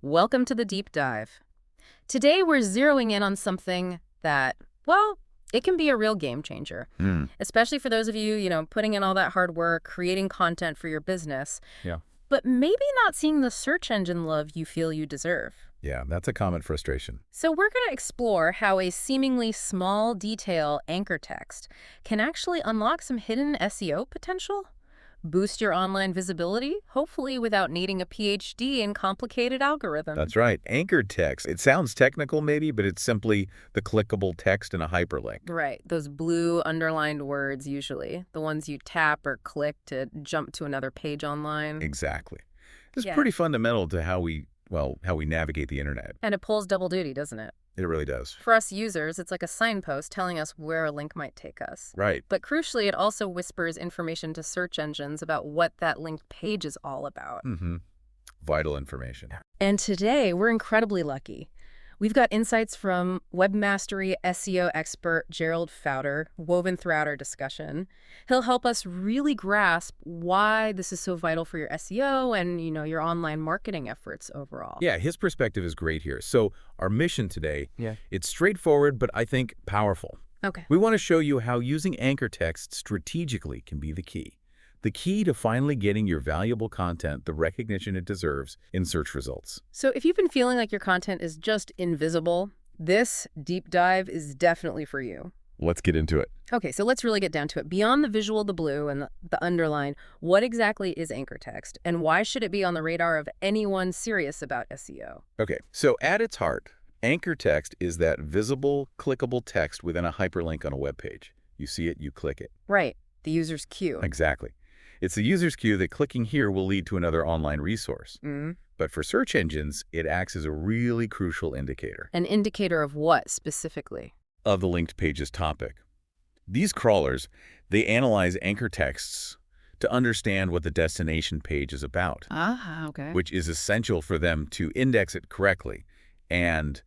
Welcome to the deep dive. Today we're zeroing in on something that, well, it can be a real game changer, Hmm. especially for those of you, putting in all that hard work, creating content for your business, Yeah. but maybe not seeing the search engine love you feel you deserve. Yeah, that's a common frustration. So we're going to explore how a seemingly small detail anchor text can actually unlock some hidden SEO potential, boost your online visibility, hopefully without needing a PhD in complicated algorithms. That's right. Anchor text. It sounds technical maybe, but it's simply the clickable text in a hyperlink. Right, those blue underlined words usually, the ones you tap or click to jump to another page online. Exactly. It's Yeah. pretty fundamental to how we navigate the internet. And it pulls double duty, doesn't it? It really does. For us users, it's like a signpost telling us where a link might take us. Right. But crucially, it also whispers information to search engines about what that linked page is all about. Mm-hmm. Vital information. And today, we're incredibly lucky. We've got insights from webmastery SEO expert Gerald Fauter woven throughout our discussion. He'll help us really grasp why this is so vital for your SEO and, your online marketing efforts overall. Yeah, his perspective is great here. So our mission today, Yeah. it's straightforward, but I think powerful. Okay. We want to show you how using anchor text strategically can be the key. The key to finally getting your valuable content the recognition it deserves in search results. So if you've been feeling like your content is just invisible, this deep dive is definitely for you. Let's get into it. Okay, so let's really get down to it. Beyond the visual, the blue, and the underline, what exactly is anchor text, and why should it be on the radar of anyone serious about SEO? Okay, so at its heart, anchor text is that visible, clickable text within a hyperlink on a web page. You see it, you click it. Right, the user's cue. Exactly. It's the user's cue that clicking here will lead to another online resource. Mm. But for search engines, it acts as a really crucial indicator An indicator of what, specifically? of the linked page's topic. These crawlers, they analyze anchor texts to understand what the destination page is about, Ah, okay. which is essential for them to index it correctly and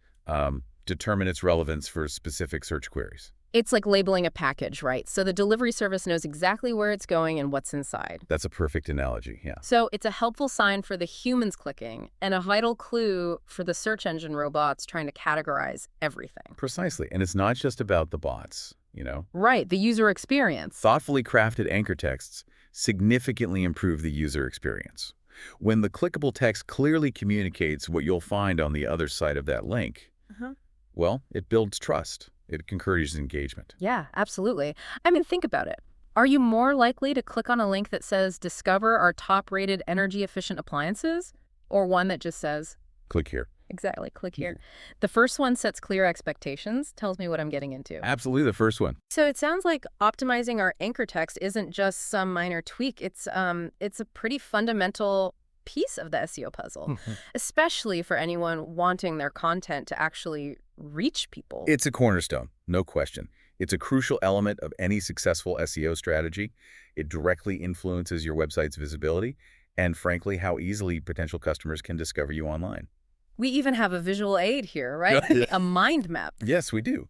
determine its relevance for specific search queries. It's like labeling a package, right? So the delivery service knows exactly where it's going and what's inside. That's a perfect analogy, yeah. So it's a helpful sign for the humans clicking and a vital clue for the search engine robots trying to categorize everything. Precisely. And it's not just about the bots, you know. Right, the user experience. Thoughtfully crafted anchor texts significantly improve the user experience. When the clickable text clearly communicates what you'll find on the other side of that link, Uh-huh. well, it builds trust. It encourages engagement. Yeah, absolutely. I mean, think about it. Are you more likely to click on a link that says, discover our top-rated energy-efficient appliances, or one that just says, Click here. exactly, click here? The first one sets clear expectations, tells me what I'm getting into. Absolutely the first one. So it sounds like optimizing our anchor text isn't just some minor tweak. It's a pretty fundamental piece of the SEO puzzle, especially for anyone wanting their content to actually reach people. It's a cornerstone, no question. It's a crucial element of any successful SEO strategy. It directly influences your website's visibility and, frankly, how easily potential customers can discover you online. We even have a visual aid here, right? A mind map. Yes, we do.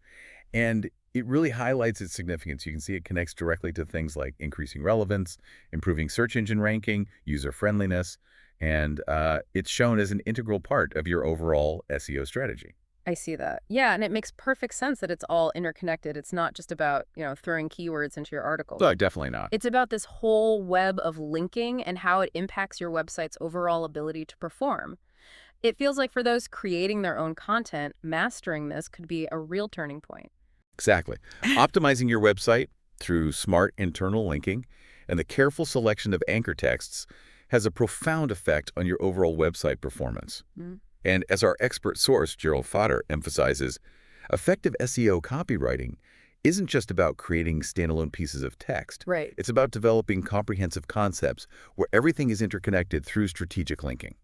And it really highlights its significance. You can see it connects directly to things like increasing relevance, improving search engine ranking, user friendliness, and it's shown as an integral part of your overall SEO strategy. I see that. Yeah, and it makes perfect sense that it's all interconnected. It's not just about, throwing keywords into your article. No, definitely not. It's about this whole web of linking and how it impacts your website's overall ability to perform. It feels like for those creating their own content, mastering this could be a real turning point. Exactly. Optimizing your website through smart internal linking and the careful selection of anchor texts has a profound effect on your overall website performance. Mm. And as our expert source, Gerald Fauter, emphasizes, effective SEO copywriting isn't just about creating standalone pieces of text. Right. It's about developing comprehensive concepts where everything is interconnected through strategic linking.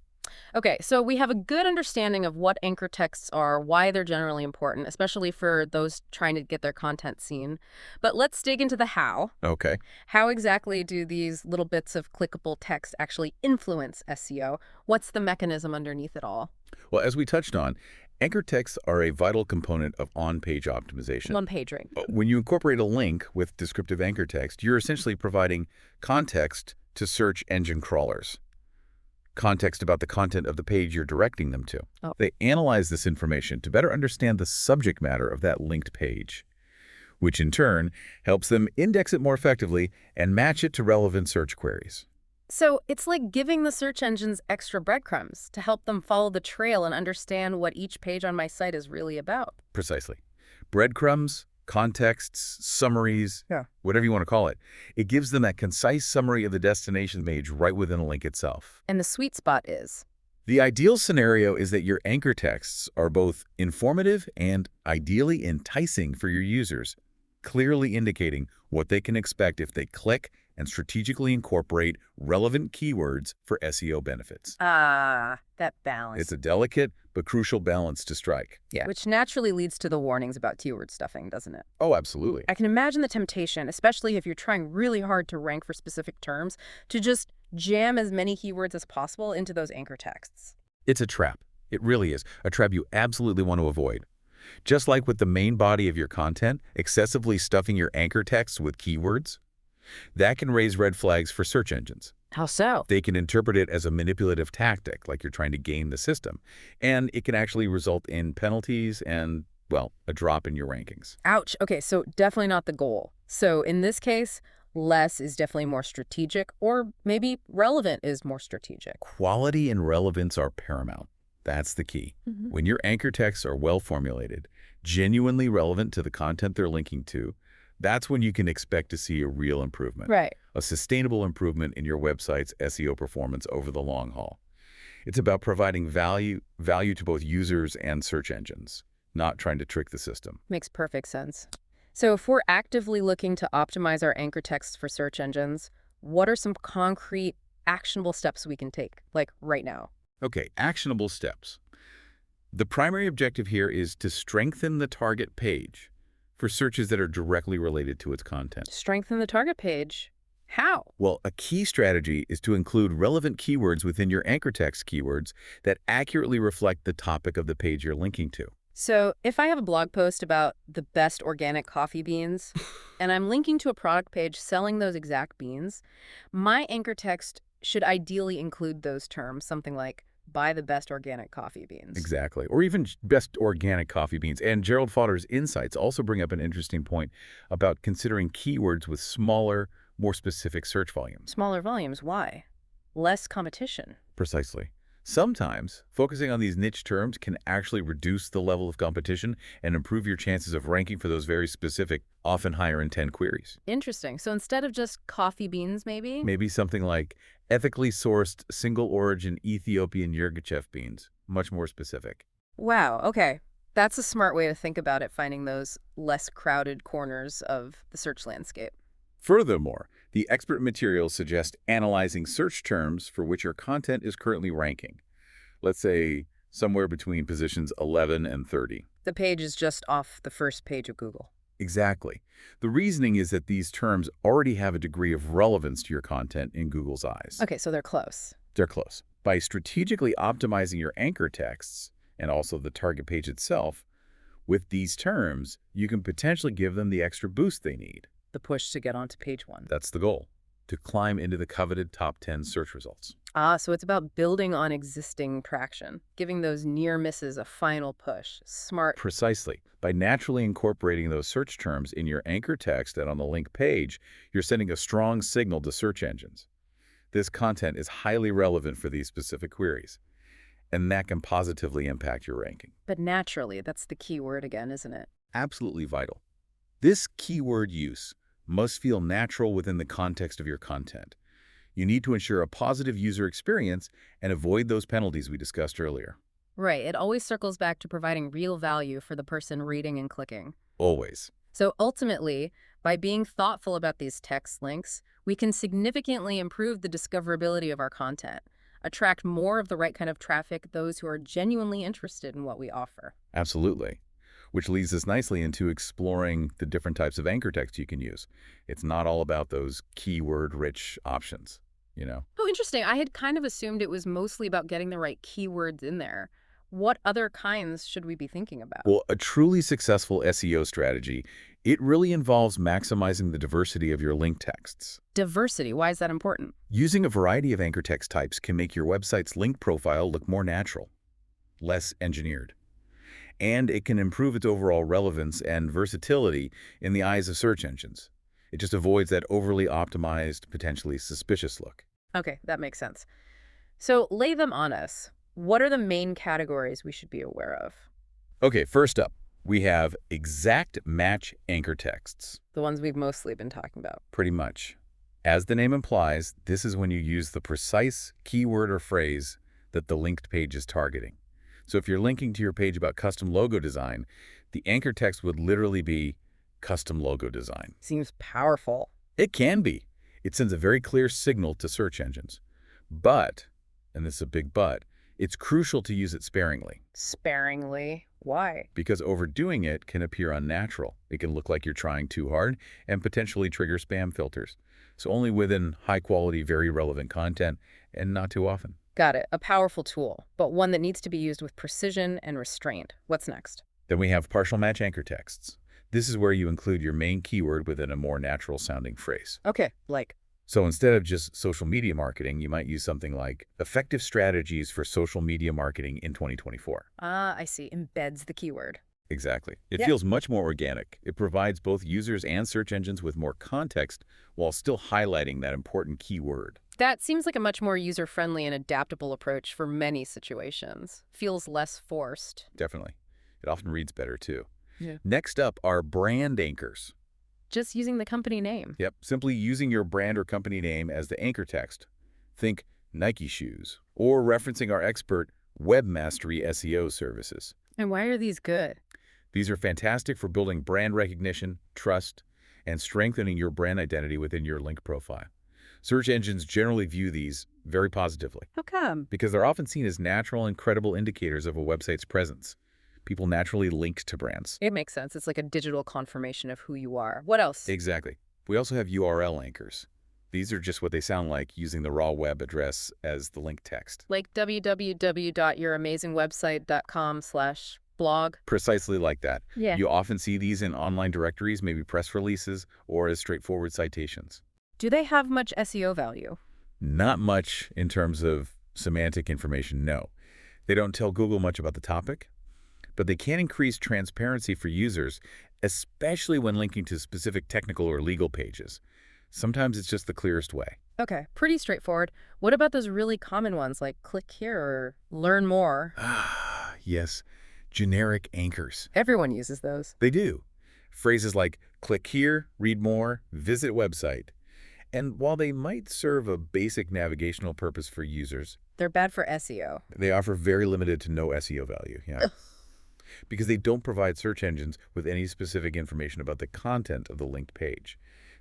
Okay, so we have a good understanding of what anchor texts are, why they're generally important, especially for those trying to get their content seen. But let's dig into the how. Okay. How exactly do these little bits of clickable text actually influence SEO? What's the mechanism underneath it all? Well, as we touched on, anchor texts are a vital component of on-page optimization. One-page ring. When you incorporate a link with descriptive anchor text, you're essentially providing context to search engine crawlers. context about the content of the page you're directing them to. Oh. They analyze this information to better understand the subject matter of that linked page, which in turn helps them index it more effectively and match it to relevant search queries. So it's like giving the search engines extra breadcrumbs to help them follow the trail and understand what each page on my site is really about. Precisely. Breadcrumbs, contexts, summaries, Yeah. whatever you want to call it. It gives them that concise summary of the destination page right within a link itself. And the sweet spot is, The ideal scenario is that your anchor texts are both informative and ideally enticing for your users, clearly indicating what they can expect if they click and strategically incorporate relevant keywords for SEO benefits. that balance. It's a delicate but crucial balance to strike. Yeah. Which naturally leads to the warnings about keyword stuffing, doesn't it? Oh, absolutely. I can imagine the temptation, especially if you're trying really hard to rank for specific terms, to just jam as many keywords as possible into those anchor texts. It's a trap. It really is. A trap you absolutely want to avoid. Just like with the main body of your content, excessively stuffing your anchor texts with keywords, that can raise red flags for search engines. How so? They can interpret it as a manipulative tactic, like you're trying to game the system. And it can actually result in penalties and, well, a drop in your rankings. Ouch. Okay, so definitely not the goal. So in this case, less is definitely more strategic, or maybe relevant is more strategic. Quality and relevance are paramount. That's the key. When your anchor texts are well formulated, genuinely relevant to the content they're linking to, that's when you can expect to see a real improvement. Right. A sustainable improvement in your website's SEO performance over the long haul. It's about providing value to both users and search engines, not trying to trick the system. Makes perfect sense. So if we're actively looking to optimize our anchor texts for search engines, what are some concrete, actionable steps we can take, like right now? Okay, actionable steps. The primary objective here is to strengthen the target page for searches that are directly related to its content. Strengthen the target page. How? Well, a key strategy is to include relevant keywords within your anchor text keywords that accurately reflect the topic of the page you're linking to. So if I have a blog post about the best organic coffee beans, and I'm linking to a product page selling those exact beans, my anchor text should ideally include those terms, something like, buy the best organic coffee beans. Exactly. Or even best organic coffee beans. And Gerald Fauter's insights also bring up an interesting point about considering keywords with smaller, more specific search volumes. Smaller volumes, why? Less competition. Precisely. Sometimes, focusing on these niche terms can actually reduce the level of competition and improve your chances of ranking for those very specific, often higher intent queries. Interesting. So instead of just coffee beans, maybe? Maybe something like ethically sourced, single-origin Ethiopian Yirgacheffe beans. Much more specific. Wow, okay. That's a smart way to think about it, finding those less crowded corners of the search landscape. Furthermore, the expert materials suggest analyzing search terms for which your content is currently ranking. Let's say somewhere between positions 11 and 30. The page is just off the first page of Google. Exactly. The reasoning is that these terms already have a degree of relevance to your content in Google's eyes. Okay, so they're close. They're close. By strategically optimizing your anchor texts and also the target page itself, with these terms, you can potentially give them the extra boost they need. The push to get onto page one. That's the goal, to climb into the coveted top 10 search results. So it's about building on existing traction, giving those near misses a final push. Smart. Precisely. By naturally incorporating those search terms in your anchor text and on the link page, you're sending a strong signal to search engines. This content is highly relevant for these specific queries, and that can positively impact your ranking. But naturally, that's the key word again, isn't it? Absolutely vital. This keyword use must feel natural within the context of your content. You need to ensure a positive user experience and avoid those penalties we discussed earlier. Right. It always circles back to providing real value for the person reading and clicking. Always. So ultimately, by being thoughtful about these text links, we can significantly improve the discoverability of our content, attract more of the right kind of traffic, those who are genuinely interested in what we offer. Absolutely. Which leads us nicely into exploring the different types of anchor text you can use. It's not all about those keyword-rich options, you know? Oh, interesting. I had kind of assumed it was mostly about getting the right keywords in there. What other kinds should we be thinking about? Well, a truly successful SEO strategy, it really involves maximizing the diversity of your link texts. Diversity, why is that important? Using a variety of anchor text types can make your website's link profile look more natural, less engineered. And it can improve its overall relevance and versatility in the eyes of search engines. It just avoids that overly optimized, potentially suspicious look. Okay, that makes sense. So lay them on us. What are the main categories we should be aware of? Okay, first up, we have exact match anchor texts. The ones we've mostly been talking about. Pretty much. As the name implies, this is when you use the precise keyword or phrase that the linked page is targeting. So if you're linking to your page about custom logo design, the anchor text would literally be custom logo design. Seems powerful. It can be. It sends a very clear signal to search engines. But, and this is a big but, it's crucial to use it sparingly. Sparingly. Why? Because overdoing it can appear unnatural. It can look like you're trying too hard and potentially trigger spam filters. So only within high-quality, very relevant content, and not too often. Got it. A powerful tool, but one that needs to be used with precision and restraint. What's next? Then we have partial match anchor texts. This is where you include your main keyword within a more natural-sounding phrase. Okay, like, So instead of just social media marketing, you might use something like effective strategies for social media marketing in 2024. I see. Embeds the keyword. Exactly. It Yeah. feels much more organic. It provides both users and search engines with more context while still highlighting that important keyword. That seems like a much more user-friendly and adaptable approach for many situations. Feels less forced. Definitely. It often reads better too. Yeah. Next up are brand anchors. Just using the company name. Yep, simply using your brand or company name as the anchor text. Think Nike shoes, or referencing our expert webmastery SEO services. And why are these good? These are fantastic for building brand recognition, trust, and strengthening your brand identity within your link profile. Search engines generally view these very positively How come? because they're often seen as natural and credible indicators of a website's presence. People naturally link to brands. It makes sense. It's like a digital confirmation of who you are. What else? Exactly. We also have URL anchors. These are just what they sound like, using the raw web address as the link text. Like www.youramazingwebsite.com/blog. Precisely like that. Yeah. You often see these in online directories, maybe press releases, or as straightforward citations. Do they have much SEO value? Not much in terms of semantic information, no. They don't tell Google much about the topic, but they can increase transparency for users, especially when linking to specific technical or legal pages. Sometimes it's just the clearest way. Okay, pretty straightforward. What about those really common ones like click here or learn more? Ah, yes, generic anchors. Everyone uses those. They do. Phrases like click here, read more, visit website. And while they might serve a basic navigational purpose for users, They're bad for SEO. they offer very limited to no SEO value. Yeah. Because they don't provide search engines with any specific information about the content of the linked page.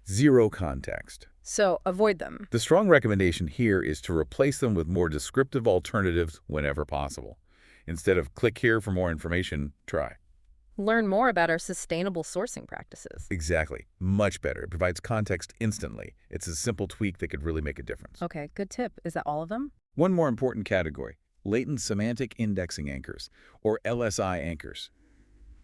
Zero context. So avoid them. The strong recommendation here is to replace them with more descriptive alternatives whenever possible. Instead of click here for more information, try. Learn more about our sustainable sourcing practices. Exactly. Much better. It provides context instantly. It's a simple tweak that could really make a difference. Okay, good tip. Is that all of them? One more important category: latent semantic indexing anchors, or LSI anchors.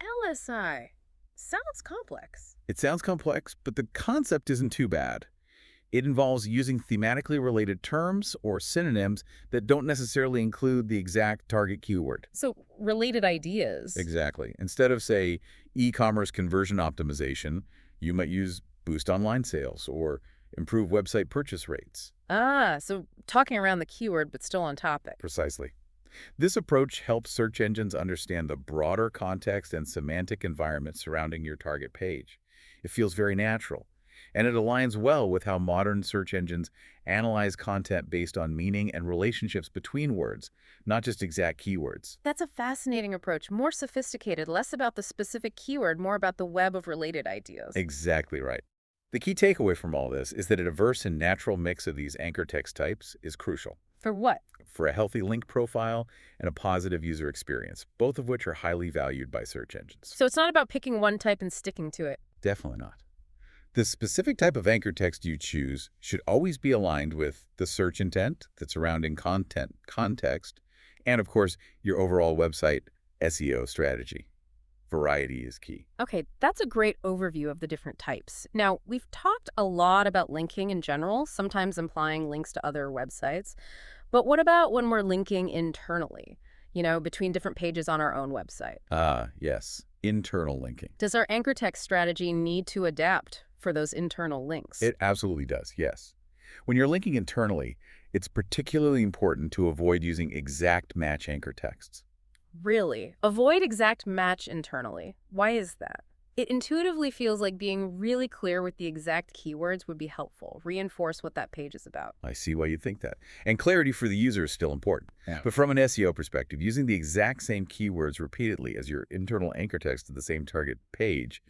LSI. Sounds complex. It sounds complex, but the concept isn't too bad. It involves using thematically related terms or synonyms that don't necessarily include the exact target keyword. So related ideas. Exactly. Instead of, say, e-commerce conversion optimization, you might use boost online sales or improve website purchase rates. So talking around the keyword but still on topic. Precisely. This approach helps search engines understand the broader context and semantic environment surrounding your target page. It feels very natural, and it aligns well with how modern search engines analyze content based on meaning and relationships between words, not just exact keywords. That's a fascinating approach. More sophisticated, less about the specific keyword, more about the web of related ideas. Exactly right. The key takeaway from all this is that a diverse and natural mix of these anchor text types is crucial For what? for a healthy link profile and a positive user experience, both of which are highly valued by search engines. So it's not about picking one type and sticking to it. Definitely not. The specific type of anchor text you choose should always be aligned with the search intent, the surrounding content, context, And of course, your overall website SEO strategy. Variety is key. Okay, that's a great overview of the different types. Now, we've talked a lot about linking in general, sometimes implying links to other websites. But what about when we're linking internally, between different pages on our own website? Ah, yes. Internal linking. Does our anchor text strategy need to adapt for those internal links? It absolutely does, yes. When you're linking internally, it's particularly important to avoid using exact match anchor texts. Really? Avoid exact match internally. Why is that? It intuitively feels like being really clear with the exact keywords would be helpful, reinforce what that page is about. I see why you think that. And clarity for the user is still important. Yeah. But from an SEO perspective, using the exact same keywords repeatedly as your internal anchor text to the same target page,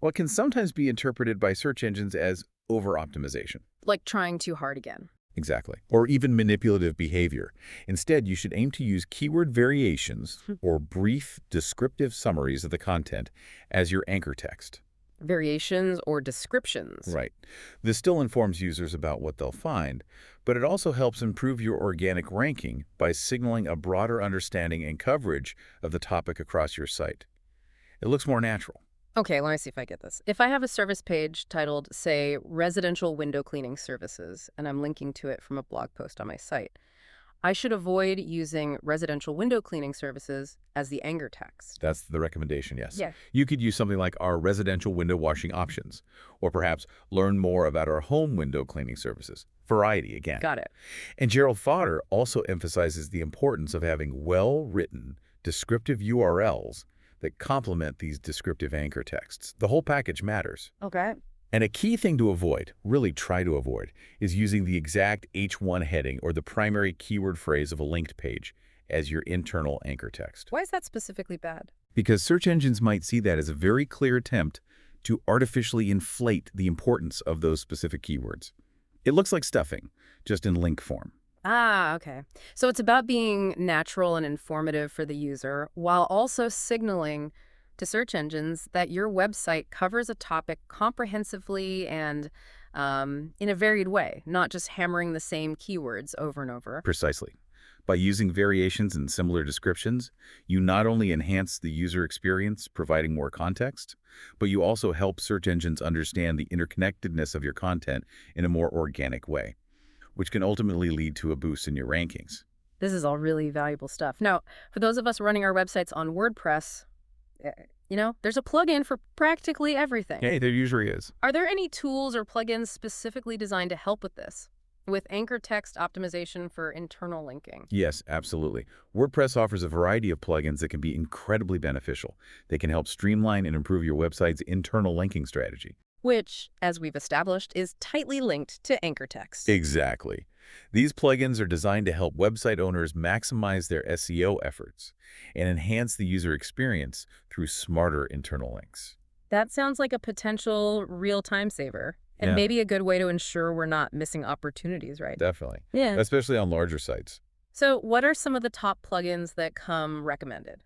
well, it can sometimes be interpreted by search engines as over-optimization. Like trying too hard again. Exactly. Or even manipulative behavior. Instead, you should aim to use keyword variations or brief descriptive summaries of the content as your anchor text. Variations or descriptions. Right. This still informs users about what they'll find, but it also helps improve your organic ranking by signaling a broader understanding and coverage of the topic across your site. It looks more natural. Okay, let me see if I get this. If I have a service page titled, say, Residential Window Cleaning Services, and I'm linking to it from a blog post on my site, I should avoid using residential window cleaning services as the anchor text. That's the recommendation, yes. Yeah. You could use something like our residential window washing options, or perhaps learn more about our home window cleaning services. Variety again. Got it. And Gerald Fauter also emphasizes the importance of having well-written, descriptive URLs that complement these descriptive anchor texts. The whole package matters. Okay. And a key thing to avoid, really try to avoid, is using the exact H1 heading or the primary keyword phrase of a linked page as your internal anchor text. Why is that specifically bad? Because search engines might see that as a very clear attempt to artificially inflate the importance of those specific keywords. It looks like stuffing, just in link form. Ah, okay. So it's about being natural and informative for the user while also signaling to search engines that your website covers a topic comprehensively and in a varied way, not just hammering the same keywords over and over. Precisely. By using variations and similar descriptions, you not only enhance the user experience, providing more context, but you also help search engines understand the interconnectedness of your content in a more organic way, which can ultimately lead to a boost in your rankings. This is all really valuable stuff. Now, for those of us running our websites on WordPress, there's a plugin for practically everything. Hey, there usually is. Are there any tools or plugins specifically designed to help with this? With anchor text optimization for internal linking? Yes, absolutely. WordPress offers a variety of plugins that can be incredibly beneficial. They can help streamline and improve your website's internal linking strategy. Which, as we've established, is tightly linked to anchor text. Exactly. These plugins are designed to help website owners maximize their SEO efforts and enhance the user experience through smarter internal links. That sounds like a potential real time saver. And Yeah. maybe a good way to ensure we're not missing opportunities, right? Definitely. Yeah. Especially on larger sites. So what are some of the top plugins that come recommended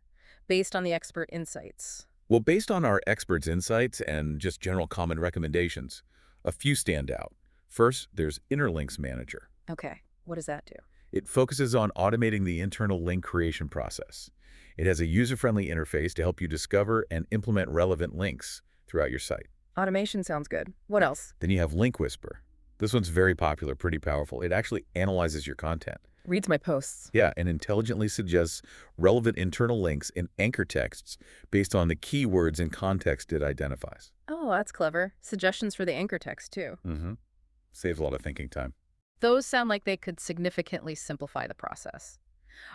based on the expert insights? Well, based on our experts' insights and just general common recommendations, a few stand out. First, there's Interlinks Manager. Okay. What does that do? It focuses on automating the internal link creation process. It has a user-friendly interface to help you discover and implement relevant links throughout your site. Automation sounds good. What else? Then you have Link Whisper. This one's very popular, pretty powerful. It actually analyzes your content. Reads my posts. Yeah, and intelligently suggests relevant internal links in anchor texts based on the keywords and context it identifies. Oh, that's clever. Suggestions for the anchor text, too. Saves a lot of thinking time. Those sound like they could significantly simplify the process.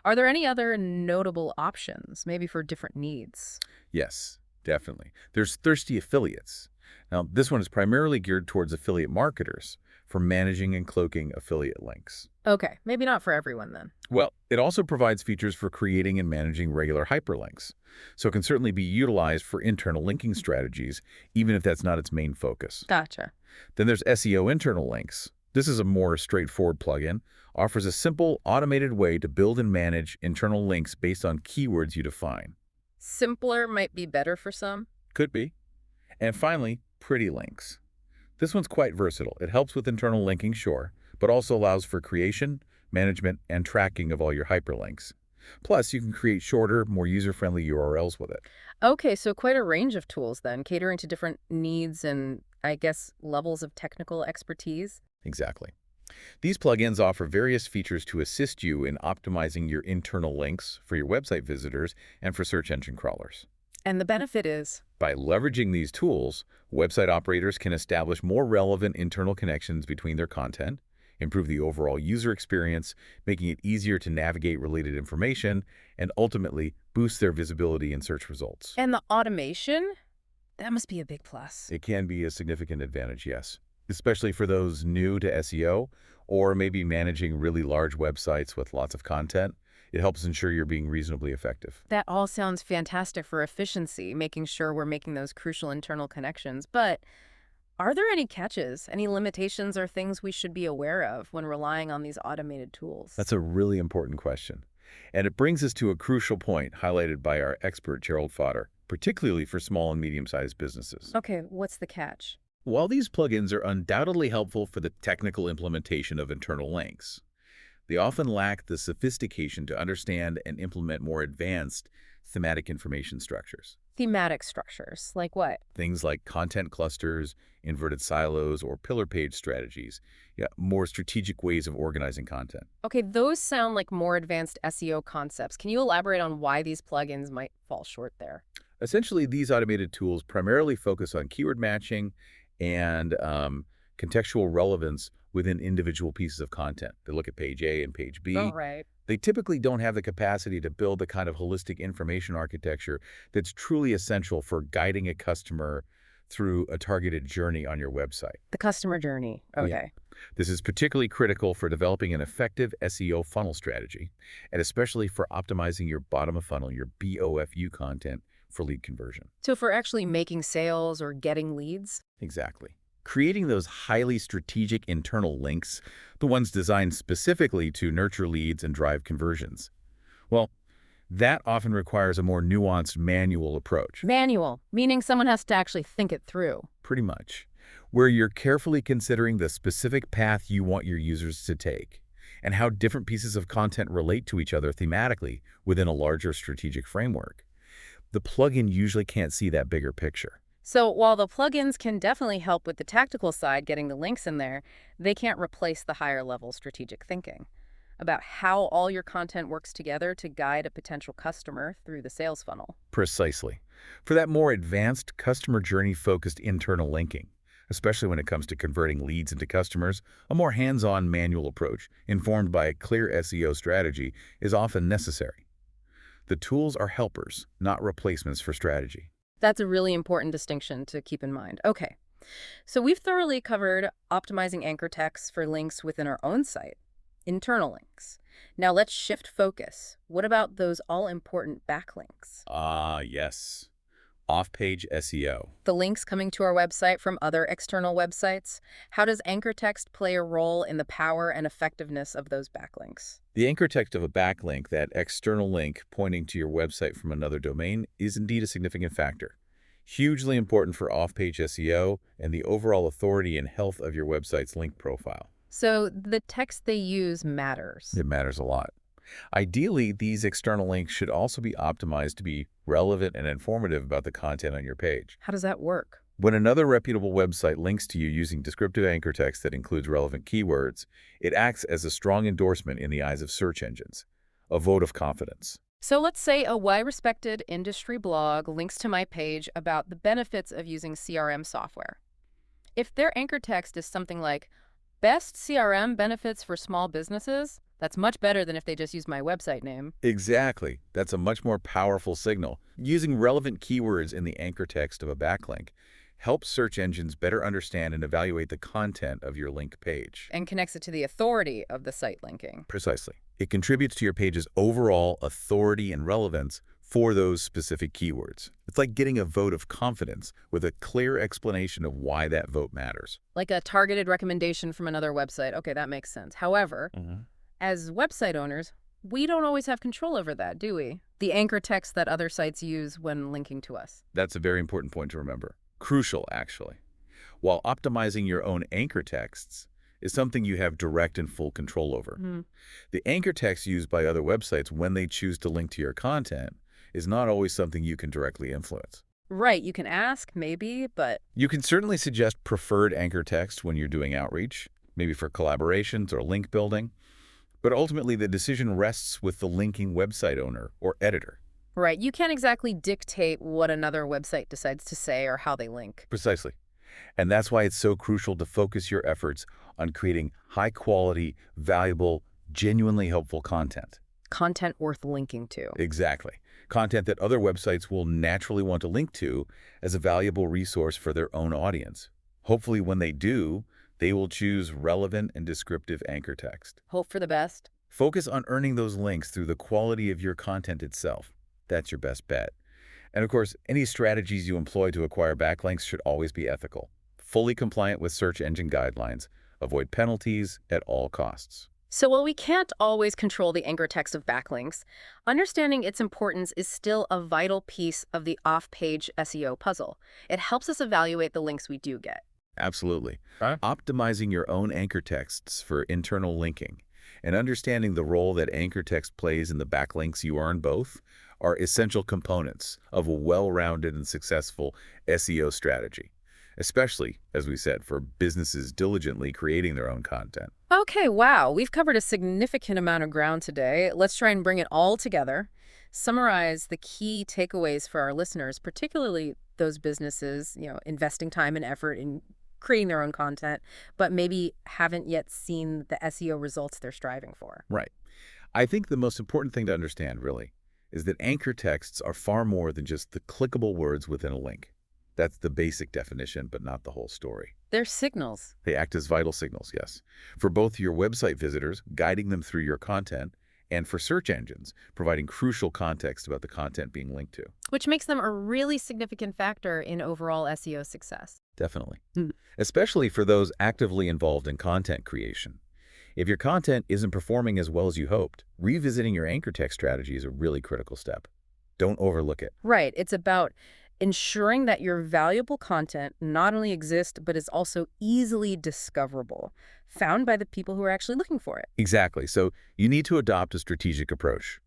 Are there any other notable options, maybe for different needs? Yes, definitely. There's Thirsty Affiliates. Now, this one is primarily geared towards affiliate marketers for managing and cloaking affiliate links. Okay, maybe not for everyone then. Well, it also provides features for creating and managing regular hyperlinks, so it can certainly be utilized for internal linking strategies, even if that's not its main focus. Gotcha. Then there's SEO Internal Links. This is a more straightforward plugin, offers a simple, automated way to build and manage internal links based on keywords you define. Simpler might be better for some. Could be. And finally, Pretty Links. This one's quite versatile. It helps with internal linking, sure, but also allows for creation, management, and tracking of all your hyperlinks. Plus, you can create shorter, more user-friendly URLs with it. Okay, so quite a range of tools then, catering to different needs and, I guess, levels of technical expertise. Exactly. These plugins offer various features to assist you in optimizing your internal links for your website visitors and for search engine crawlers. And the benefit is, By leveraging these tools, website operators can establish more relevant internal connections between their content, improve the overall user experience, making it easier to navigate related information, and ultimately boost their visibility in search results. and the automation, that must be a big plus. It can be a significant advantage, yes, especially for those new to SEO or maybe managing really large websites with lots of content. It helps ensure you're being reasonably effective. That all sounds fantastic for efficiency, making sure we're making those crucial internal connections. But are there any catches, any limitations or things we should be aware of when relying on these automated tools? That's a really important question. And it brings us to a crucial point highlighted by our expert, Gerald Fauter, particularly for small and medium-sized businesses. Okay, what's the catch? While these plugins are undoubtedly helpful for the technical implementation of internal links, they often lack the sophistication to understand and implement more advanced thematic information structures. Thematic structures, like what? Things like content clusters, inverted silos, or pillar page strategies. Yeah, more strategic ways of organizing content. Okay, those sound like more advanced SEO concepts. Can you elaborate on why these plugins might fall short there? Essentially, these automated tools primarily focus on keyword matching and contextual relevance within individual pieces of content. They look at page A and page Oh, B. right. They typically don't have the capacity to build the kind of holistic information architecture that's truly essential for guiding a customer through a targeted journey on your website. The customer journey. Yeah. Okay. This is particularly critical for developing an effective SEO funnel strategy, and especially for optimizing your bottom of funnel, your BOFU content for lead conversion. So for actually making sales or getting leads? Exactly. Creating those highly strategic internal links, the ones designed specifically to nurture leads and drive conversions. Well, that often requires a more nuanced manual approach, Manual, meaning someone has to actually think it through. pretty much, where you're carefully considering the specific path you want your users to take and how different pieces of content relate to each other thematically within a larger strategic framework. The plugin usually can't see that bigger picture. So while the plugins can definitely help with the tactical side, getting the links in there, they can't replace the higher level strategic thinking about how all your content works together to guide a potential customer through the sales funnel. Precisely. For that more advanced customer journey-focused internal linking, especially when it comes to converting leads into customers, a more hands-on manual approach, informed by a clear SEO strategy, is often necessary. The tools are helpers, not replacements for strategy. That's a really important distinction to keep in mind. Okay, so we've thoroughly covered optimizing anchor text for links within our own site, internal links. Now let's shift focus. What about those all-important backlinks? Ah, yes. Off-page SEO. The links coming to our website from other external websites? How does anchor text play a role in the power and effectiveness of those backlinks? The anchor text of a backlink, that external link pointing to your website from another domain, is indeed a significant factor. Hugely important for off-page SEO and the overall authority and health of your website's link profile. So the text they use matters. It matters a lot. Ideally, these external links should also be optimized to be relevant and informative about the content on your page. How does that work? When another reputable website links to you using descriptive anchor text that includes relevant keywords, it acts as a strong endorsement in the eyes of search engines, a vote of confidence. So let's say a well-respected industry blog links to my page about the benefits of using CRM software. If their anchor text is something like, best CRM benefits for small businesses, that's much better than if they just use my website name. Exactly. That's a much more powerful signal. Using relevant keywords in the anchor text of a backlink helps search engines better understand and evaluate the content of your link page. And connects it to the authority of the site linking. Precisely. It contributes to your page's overall authority and relevance for those specific keywords. It's like getting a vote of confidence with a clear explanation of why that vote matters. Like a targeted recommendation from another website. Okay, that makes sense. However, as website owners, we don't always have control over that, do we? The anchor text that other sites use when linking to us. That's a very important point to remember. Crucial, actually. While optimizing your own anchor texts, is something you have direct and full control over. Hmm. The anchor text used by other websites when they choose to link to your content is not always something you can directly influence. Right, you can ask, maybe, but You can certainly suggest preferred anchor text when you're doing outreach, maybe for collaborations or link building, but ultimately the decision rests with the linking website owner or editor. right, you can't exactly dictate what another website decides to say or how they link. Precisely. And that's why it's so crucial to focus your efforts on creating high-quality, valuable, genuinely helpful content. Content worth linking to. Exactly. Content that other websites will naturally want to link to as a valuable resource for their own audience. Hopefully, when they do, they will choose relevant and descriptive anchor text. Hope for the best. Focus on earning those links through the quality of your content itself. That's your best bet. And of course, any strategies you employ to acquire backlinks should always be ethical, fully compliant with search engine guidelines, avoid penalties at all costs. So while we can't always control the anchor text of backlinks, understanding its importance is still a vital piece of the off-page SEO puzzle. It helps us evaluate the links we do get. Absolutely. Huh? Optimizing your own anchor texts for internal linking and understanding the role that anchor text plays in the backlinks you earn both are essential components of a well-rounded and successful SEO strategy, especially, as we said, for businesses diligently creating their own content. Okay, wow, we've covered a significant amount of ground today. Let's try and bring it all together. Summarize the key takeaways for our listeners, particularly those businesses, investing time and effort in creating their own content, but maybe haven't yet seen the SEO results they're striving for. Right. I think the most important thing to understand, really, is that anchor texts are far more than just the clickable words within a link. That's the basic definition, but not the whole story. They're signals. They act as vital signals, yes, for both your website visitors, guiding them through your content, and for search engines, providing crucial context about the content being linked to. Which makes them a really significant factor in overall SEO success. Definitely. Hmm. Especially for those actively involved in content creation. If your content isn't performing as well as you hoped, revisiting your anchor text strategy is a really critical step. Don't overlook it. Right. It's about ensuring that your valuable content not only exists, but is also easily discoverable, found by the people who are actually looking for it. Exactly. So you need to adopt a strategic approach.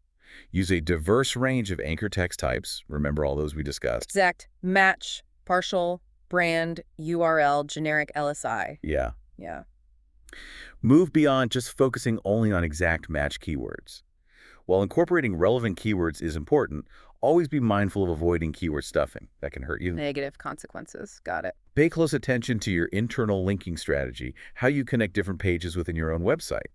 Use a diverse range of anchor text types. Remember all those we discussed? Exact, match, partial, brand, URL, generic LSI. Yeah. Yeah. Move beyond just focusing only on exact match keywords. While incorporating relevant keywords is important, always be mindful of avoiding keyword stuffing. That can hurt you. Negative consequences. Got it. Pay close attention to your internal linking strategy, how you connect different pages within your own website,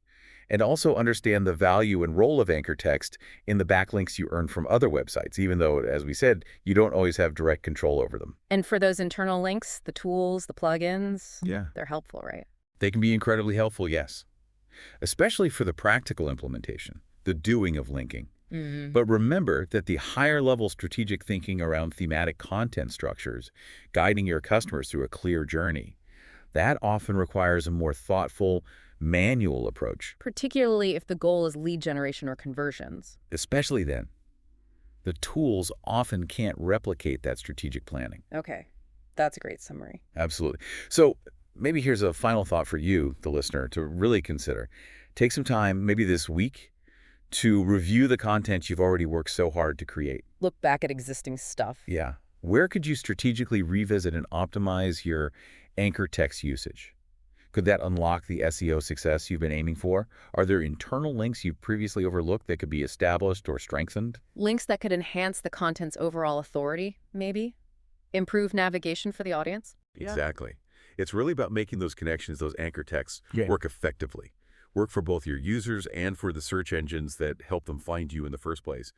and also understand the value and role of anchor text in the backlinks you earn from other websites, even though, as we said, you don't always have direct control over them. And for those internal links, the tools, the plugins, Yeah. they're helpful, right? They can be incredibly helpful, yes, especially for the practical implementation, the doing of linking. Mm-hmm. But remember that the higher-level strategic thinking around thematic content structures, guiding your customers through a clear journey, that often requires a more thoughtful, manual approach. Particularly if the goal is lead generation or conversions. Especially then, the tools often can't replicate that strategic planning. Okay, that's a great summary. Absolutely. So maybe here's a final thought for you, the listener, to really consider. Take some time, maybe this week, to review the content you've already worked so hard to create. Look back at existing stuff. Yeah. Where could you strategically revisit and optimize your anchor text usage? Could that unlock the SEO success you've been aiming for? Are there internal links you've previously overlooked that could be established or strengthened? Links that could enhance the content's overall authority, maybe? Improve navigation for the audience? Yeah. Exactly. It's really about making those connections, those anchor texts, Yeah. work effectively. Work for both your users and for the search engines that help them find you in the first place.